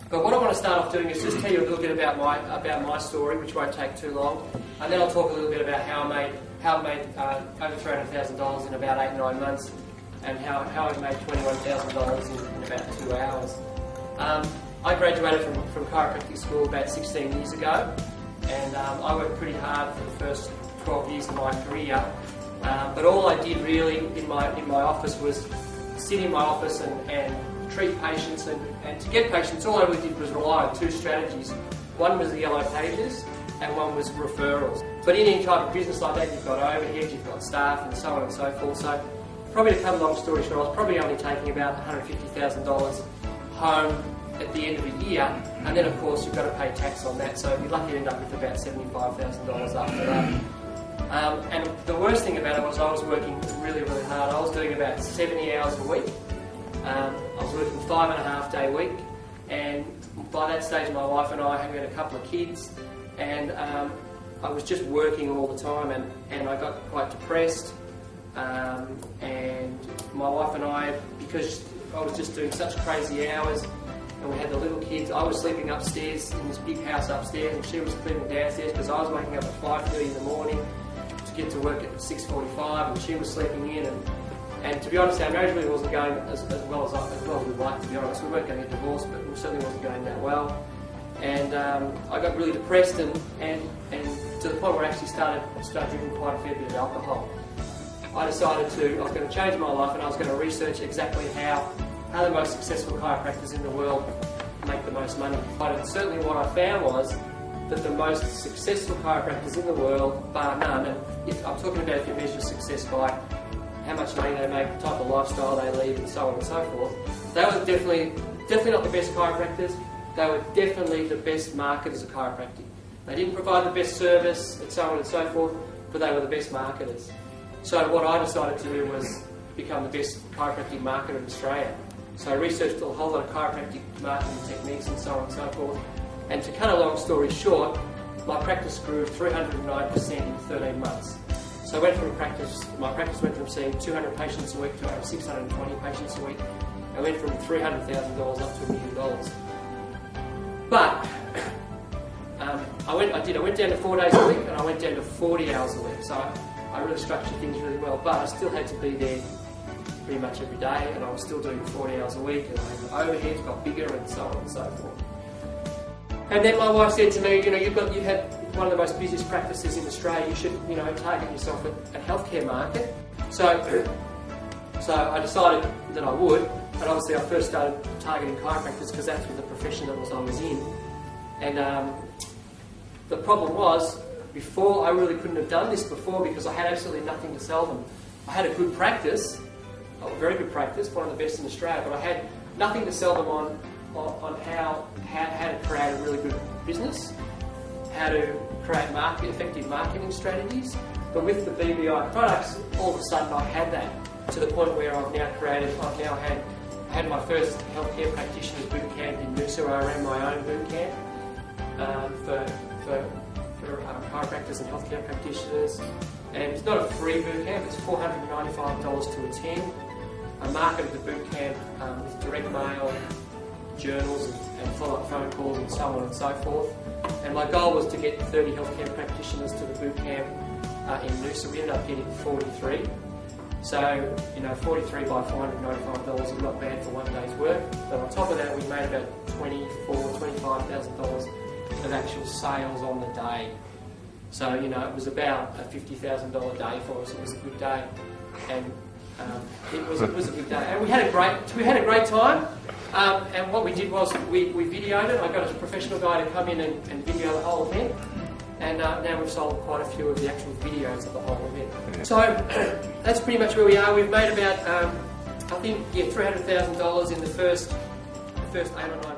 But what I want to start off doing is just tell you a little bit about my story, which won't take too long, and then I'll talk a little bit about how I made over $300,000 in about 8 or 9 months, and how I made $21,000 in about 2 hours. I graduated from chiropractic school about 16 years ago, and I worked pretty hard for the first 12 years of my career. But all I did really in my office was sit in my office and treat patients, and to get patients, all I really did was rely on 2 strategies. One was the yellow pages, and one was referrals. But in any type of business like that, you've got overhead, you've got staff, and so on and so forth. So, probably to cut a long story short, I was probably only taking about $150,000 home at the end of the year, and then of course you've got to pay tax on that, so you're lucky to end up with about $75,000 after that. And the worst thing about it was I was working really, really hard. I was doing about 70 hours a week. I was working 5.5-day week, and by that stage my wife and I had a couple of kids, and I was just working all the time, and I got quite depressed, and my wife and I, because I was just doing such crazy hours, and we had the little kids, I was sleeping upstairs in this big house upstairs, and she was sleeping downstairs because I was waking up at 5:30 in the morning to get to work at 6:45, and she was sleeping in, and to be honest, our marriage really wasn't going as well as we'd like, to be honest. We weren't going to get divorced, but it certainly wasn't going that well. And I got really depressed, and to the point where I actually started drinking quite a fair bit of alcohol. I decided I was going to change my life, and I was going to research exactly how the most successful chiropractors in the world make the most money. But certainly what I found was that the most successful chiropractors in the world, bar none, and I'm talking about if you measure success by how much money they make, the type of lifestyle they lead, and so on and so forth, they were definitely not the best chiropractors. They were definitely the best marketers of chiropractic. They didn't provide the best service, and so on and so forth, but they were the best marketers. So what I decided to do was become the best chiropractic marketer in Australia. So I researched a whole lot of chiropractic marketing techniques and so on and so forth. And to cut a long story short, my practice grew 309% in 13 months. So my practice went from seeing 200 patients a week to over 620 patients a week. I went from $300,000 up to $1 million. But I went down to 4 days a week, and I went down to 40 hours a week. So I really structured things really well, but I still had to be there pretty much every day, and I was still doing 40 hours a week, and the overheads got bigger, and so on and so forth. And then my wife said to me, you've had one of the most busiest practices in Australia, you should, target yourself at healthcare market. So I decided that I would, and obviously I first started targeting chiropractors because that's the profession that I was in. And the problem was, before, I really couldn't have done this before because I had absolutely nothing to sell them. I had a good practice, a very good practice, one of the best in Australia, but I had nothing to sell them on how to create a really good business, how to create effective marketing strategies. But with the BBI products, all of a sudden I had that, to the point where I've now had my first healthcare practitioners boot camp in Noosa. I ran my own boot camp for chiropractors and healthcare practitioners, and it's not a free boot camp, it's $495 to attend. I marketed the boot camp with direct mail, journals, and follow-up phone calls, and so on and so forth. And my goal was to get 30 healthcare practitioners to the boot camp in Noosa. We ended up getting 43. So, 43 by $495 is not bad for 1 day's work. But on top of that, we made about $25,000 of actual sales on the day. So, it was about a $50,000 day for us. It was a good day, and it was a good day. And we had a great time. And what we did was we videoed it. I got a professional guy to come in and video the whole event. And now we've sold quite a few of the actual videos of the whole event. So that's pretty much where we are. We've made about, $300,000 in the first 8 or 9